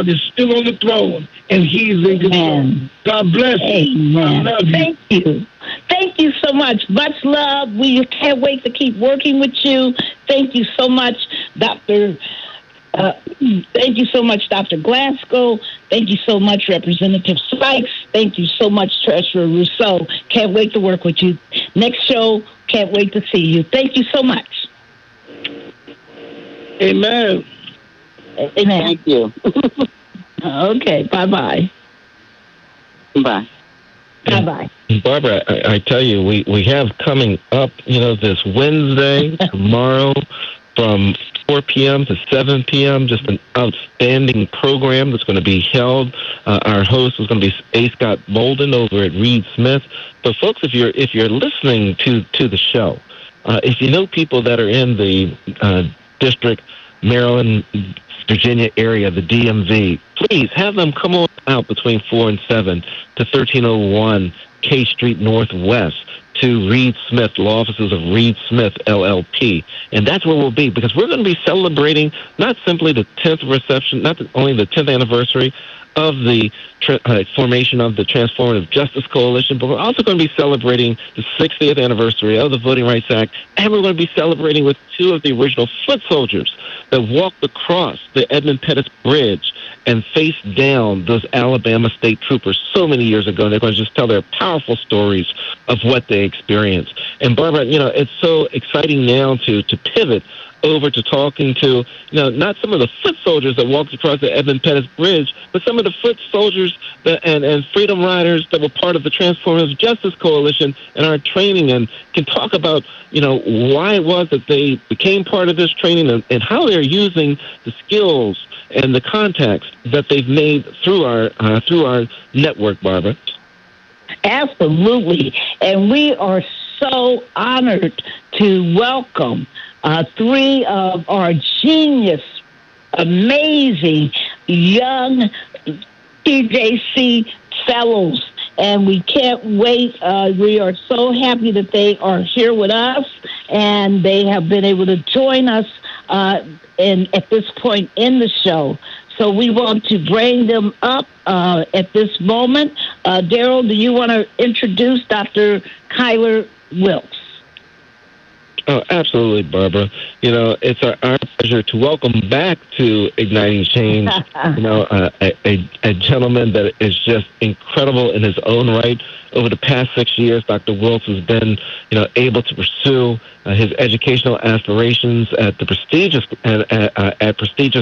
God is still on the throne, and He's in control. God bless you. Amen. I love you. Thank you. Thank you so much. Much love. We can't wait to keep working with you. Thank you so much, Dr. Thank you so much, Dr. Glasgow. Thank you so much, Representative Sykes. Thank you so much, Treasurer Rousseau. Can't wait to work with you. Next show, can't wait to see you. Thank you so much. Amen. Amen. Thank you. Okay, bye-bye. Bye. Bye-bye. Barbara, I tell you, we have coming up, this Wednesday, tomorrow, from 4 p.m. to 7 p.m., just an outstanding program that's going to be held. Our host is going to be A. Scott Bolden over at Reed Smith. But folks, if you're listening to the show, if you know people that are in the District, Maryland, Virginia area, the DMV, please have them come on out between 4 and 7 to 1301 K Street Northwest to Reed Smith, law offices of Reed Smith, LLP. And that's where we'll be, because we're going to be celebrating not simply the 10th reception, not only the 10th anniversary of the formation of the Transformative Justice Coalition, but we're also going to be celebrating the 60th anniversary of the Voting Rights Act, and we're going to be celebrating with two of the original foot soldiers that walked across the Edmund Pettus Bridge and faced down those Alabama state troopers so many years ago. And they're going to just tell their powerful stories of what they experienced. And Barbara, it's so exciting now to pivot over to talking to, not some of the foot soldiers that walked across the Edmund Pettus Bridge, but some of the foot soldiers and freedom riders that were part of the Transformative Justice Coalition and our training, and can talk about, why it was that they became part of this training and how they're using the skills and the contacts that they've made through our network, Barbara. Absolutely. And we are so honored to welcome three of our genius, amazing young TJC fellows. And we can't wait. We are so happy that they are here with us, and they have been able to join us at this point in the show. So we want to bring them up at this moment. Daryl, do you want to introduce Dr. Kylar Wiltz? Oh, absolutely, Barbara. It's our pleasure to welcome back to Igniting Change, a gentleman that is just incredible in his own right. Over the past 6 years, Dr. Wiltz has been, able to pursue his educational aspirations at the prestigious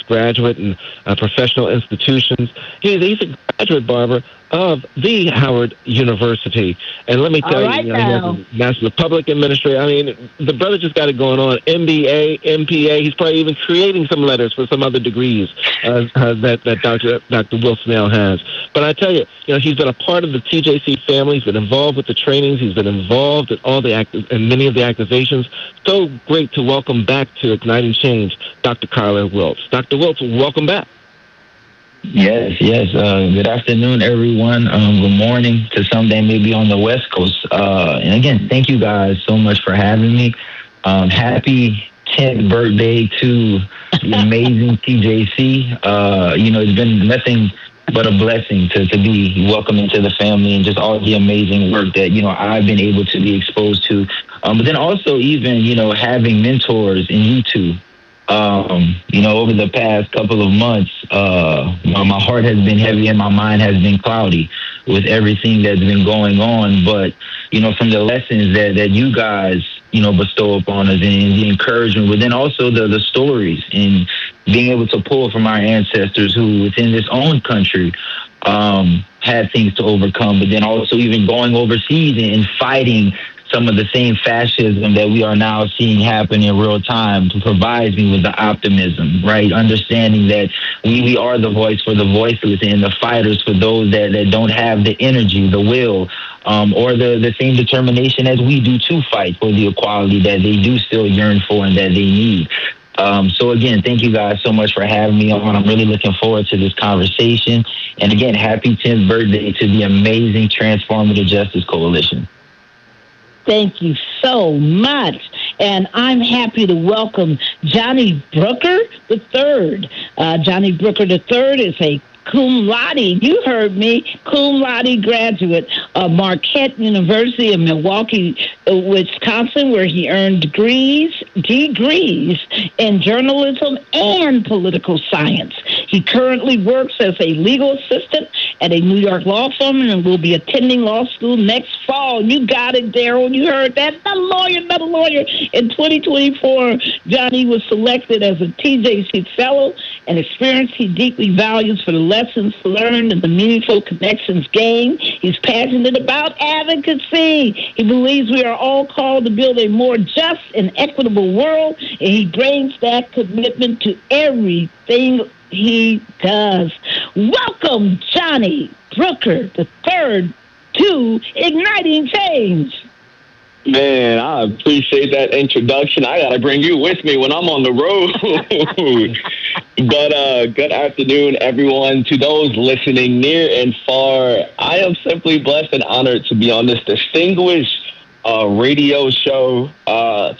graduate and professional institutions. He's a graduate, Barbara, of the Howard University. And let me tell you, he has a Master of Public Administration. I mean, the brother just got it going on. MBA, MPA. He's probably even creating some letters for some other degrees that Dr. Wiltz now has. But I tell you, he's been a part of the TJC family. He's been involved with the trainings. He's been involved in all the and many of the activations. So great to welcome back to Igniting Change, Dr. Kylar Wiltz. Dr. Wiltz, welcome back. Yes. Good afternoon, everyone. Good morning to some that may be on the West Coast. And again, thank you guys so much for having me. Happy 10th birthday to the amazing TJC. It's been nothing but a blessing to be welcomed into the family, and just all the amazing work that, I've been able to be exposed to. But then also even, having mentors in YouTube. Over the past couple of months, my heart has been heavy and my mind has been cloudy with everything that's been going on. But, from the lessons that you guys, bestow upon us, and the encouragement, but then also the stories and being able to pull from our ancestors who within this own country had things to overcome, but then also even going overseas and fighting some of the same fascism that we are now seeing happen in real time, provides me with the optimism, right? Understanding that we are the voice for the voiceless and the fighters for those that don't have the energy, the will, or the same determination as we do to fight for the equality that they do still yearn for and that they need. So again, thank you guys so much for having me on. I'm really looking forward to this conversation. And again, happy 10th birthday to the amazing Transformative Justice Coalition. Thank you so much. And I'm happy to welcome Johnnie Brooker III. Johnnie Brooker III is a cum laude, you heard me, cum laude graduate of Marquette University in Milwaukee, Wisconsin, where he earned degrees in journalism and political science. He currently works as a legal assistant at a New York law firm and will be attending law school next fall. You got it, Daryl. You heard that. Not a lawyer. In 2024, Johnnie was selected as a TJC Fellow, an experience he deeply values for the lessons learned and the meaningful connections gained. He's passionate about advocacy. He believes we are all called to build a more just and equitable world, and he brings that commitment to everything he does. Welcome, Johnnie Brooker III, to Igniting Change. Man, I appreciate that introduction. I got to bring you with me when I'm on the road. But good afternoon, everyone. To those listening near and far, I am simply blessed and honored to be on this distinguished radio show,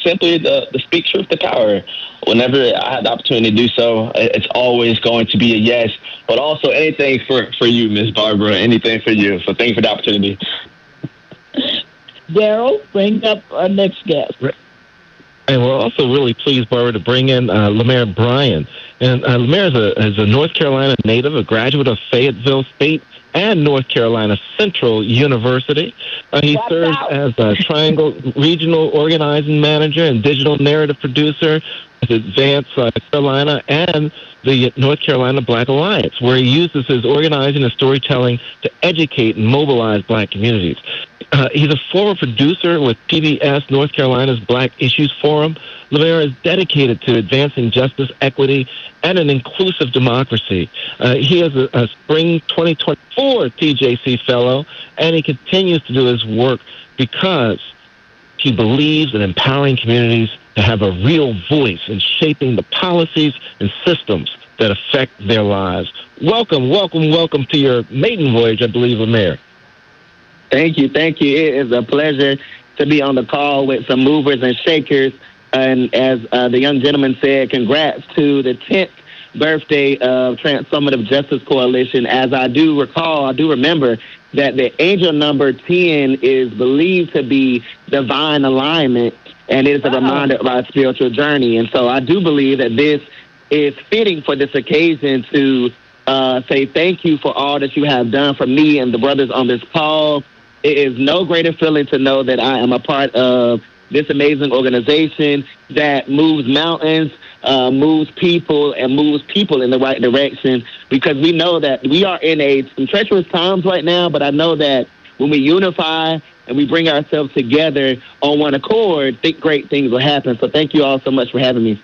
simply to speak truth to power. Whenever I had the opportunity to do so, it's always going to be a yes, but also anything for you, Miss Barbara, anything for you. So thank you for the opportunity. Daryl, bring up our next guest. And we're also really pleased, Barbara, to bring in Lamair Bryan. And Lamair is a North Carolina native, a graduate of Fayetteville State and North Carolina Central University. He serves as a Triangle Regional Organizing Manager and Digital Narrative Producer at Advance Carolina and the North Carolina Black Alliance, where he uses his organizing and storytelling to educate and mobilize Black communities. He's a former producer with PBS North Carolina's Black Issues Forum. Lamair is dedicated to advancing justice, equity, and an inclusive democracy. He is a spring 2024 TJC Fellow, and he continues to do his work because he believes in empowering communities to have a real voice in shaping the policies and systems that affect their lives. Welcome to your maiden voyage, I believe, Lamair. Thank you. It is a pleasure to be on the call with some movers and shakers. And as the young gentleman said, congrats to the 10th birthday of Transformative Justice Coalition. As I do remember that the angel number 10 is believed to be divine alignment, and it is a reminder of our spiritual journey. And so I do believe that this is fitting for this occasion to say thank you for all that you have done for me and the brothers on this call. It is no greater feeling to know that I am a part of this amazing organization that moves mountains, moves people in the right direction, because we know that we are in some treacherous times right now, but I know that when we unify and we bring ourselves together on one accord, great things will happen. So thank you all so much for having me.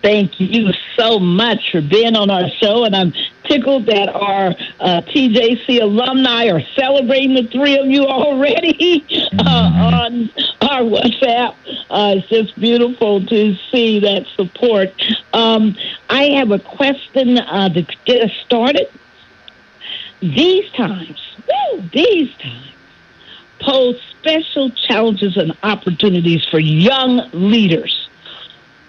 Thank you so much for being on our show, and I'm tickled that our TJC alumni are celebrating the three of you already on our WhatsApp. It's just beautiful to see that support. I have a question to get us started. These times pose special challenges and opportunities for young leaders.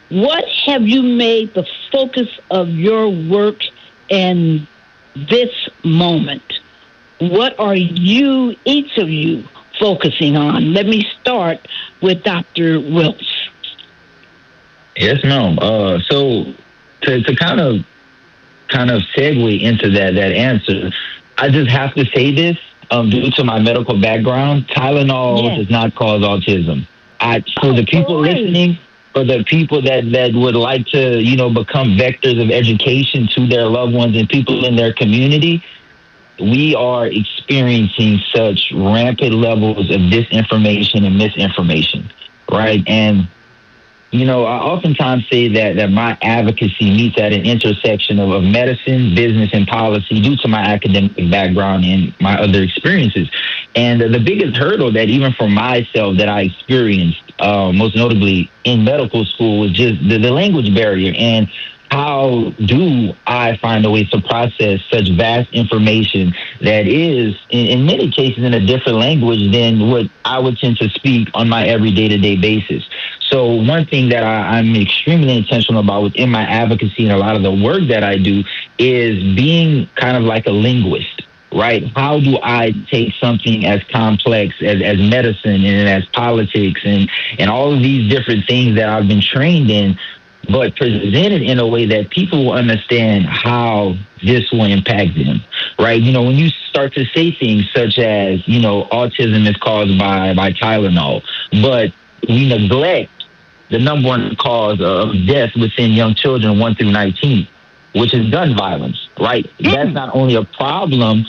What have you made the focus of your work in this moment? What are each of you, focusing on? Let me start with Dr. Wiltz. Yes, ma'am. So to kind of segue into that answer, I just have to say this, due to my medical background, Tylenol does not cause autism. For the people listening, for the people that would like to, become vectors of education to their loved ones and people in their community, we are experiencing such rampant levels of disinformation and misinformation, right? And, I oftentimes say that my advocacy meets at an intersection of medicine, business, and policy due to my academic background and my other experiences. And the biggest hurdle that even for myself that I experienced, most notably in medical school, was just the language barrier. And how do I find a way to process such vast information that is, in many cases, in a different language than what I would tend to speak on my every day-to-day basis? So one thing that I'm extremely intentional about within my advocacy and a lot of the work that I do is being kind of like a linguist, right? How do I take something as complex as medicine and as politics and all of these different things that I've been trained in, but present it in a way that people will understand how this will impact them, right? When you start to say things such as, autism is caused by Tylenol, but we neglect the number one cause of death within young children 1 through 19, which is gun violence, right? That's not only a problem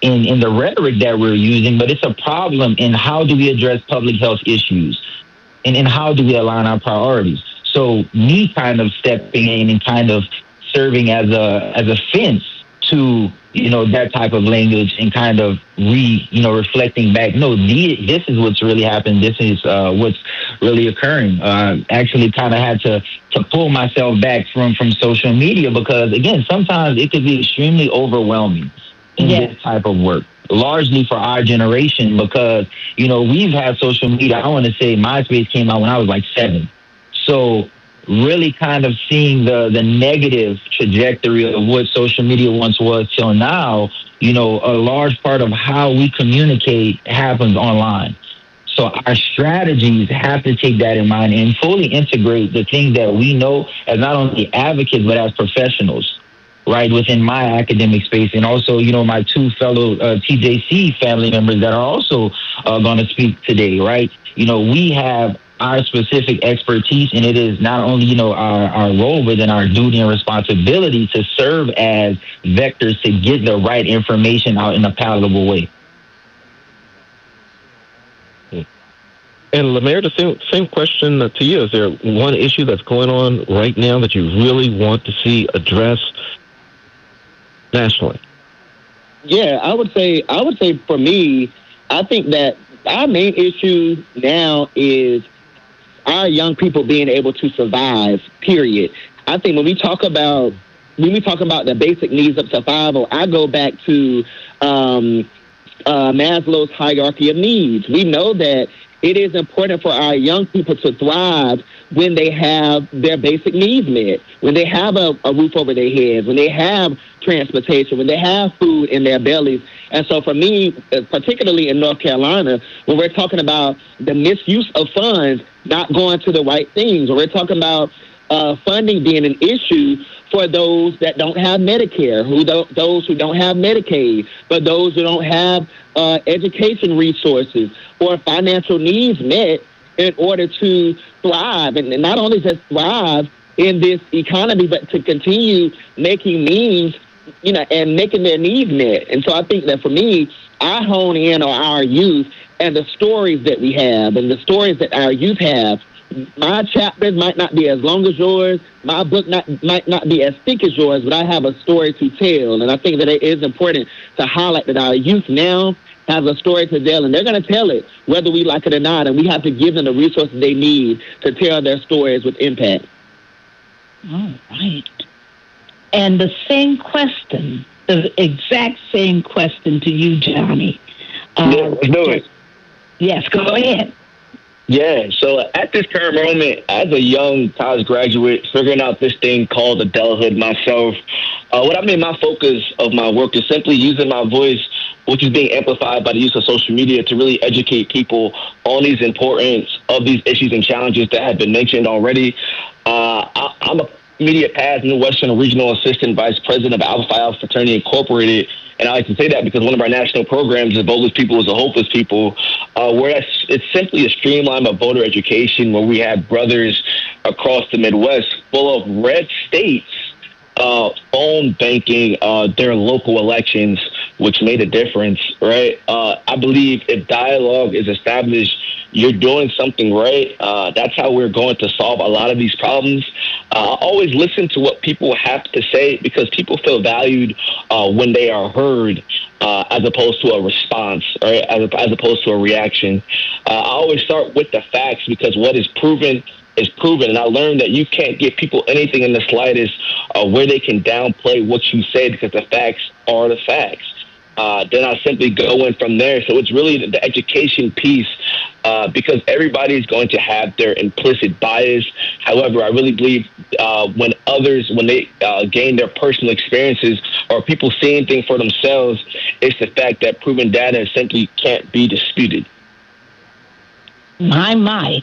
in the rhetoric that we're using, but it's a problem in how do we address public health issues and in how do we align our priorities. So me kind of stepping in and kind of serving as a fence to, that type of language and kind of reflecting back, no, this is what's really happened. This is what's really occurring. Actually kind of had to pull myself back from social media because, again, sometimes it could be extremely overwhelming in this type of work, largely for our generation because, we've had social media. I want to say MySpace came out when I was like 7. So really kind of seeing the negative trajectory of what social media once was till now, a large part of how we communicate happens online. So our strategies have to take that in mind and fully integrate the things that we know as not only advocates, but as professionals, right, within my academic space. And also, my 2 fellow TJC family members that are also going to speak today, right? We have our specific expertise, and it is not only, our role, but then our duty and responsibility to serve as vectors to get the right information out in a palatable way. And Lamair, the same question to you. Is there one issue that's going on right now that you really want to see addressed nationally? Yeah, I would say for me, I think that our main issue now is our young people being able to survive, period. I think when we talk about the basic needs of survival, I go back to Maslow's hierarchy of needs. We know that it is important for our young people to thrive when they have their basic needs met, when they have a roof over their heads, when they have transportation, when they have food in their bellies. And so for me, particularly in North Carolina, when we're talking about the misuse of funds not going to the right things, or we're talking about funding being an issue for those that don't have Medicare, those who don't have Medicaid, but those who don't have education resources or financial needs met in order to thrive, and not only just thrive in this economy, but to continue making means, and making their needs met. And so I think that for me, I hone in on our youth and the stories that we have and the stories that our youth have. My chapters might not be as long as yours. My book might not be as thick as yours, but I have a story to tell. And I think that it is important to highlight that our youth now has a story to tell, and they're going to tell it whether we like it or not. And we have to give them the resources they need to tell their stories with impact. All right. And the exact same question to you, Johnny. Let's do it. Yes, go ahead. Yeah, so at this current moment, as a young college graduate, figuring out this thing called adulthood myself, what I made my focus of my work is simply using my voice, which is being amplified by the use of social media, to really educate people on these importance of these issues and challenges that have been mentioned already. I'm a immediate past New Western Regional Assistant Vice President of Alpha Phi Alpha Fraternity Incorporated. And I like to say that because one of our national programs is Boldest People is a Hopeless People, where it's simply a streamline of voter education, where we have brothers across the Midwest full of red states phone banking their local elections, which made a difference, right? I believe if dialogue is established, you're doing something right. That's how we're going to solve a lot of these problems. Always listen to what people have to say, because people feel valued when they are heard, as opposed to a response, right? As opposed to a reaction. I always start with the facts, because what is proven is proven. And I learned that you can't give people anything in the slightest where they can downplay what you say, because the facts are the facts. Then I simply go in from there. So it's really the education piece, because everybody's going to have their implicit bias. However, I really believe when they gain their personal experiences or people seeing things for themselves, it's the fact that proven data simply can't be disputed. My.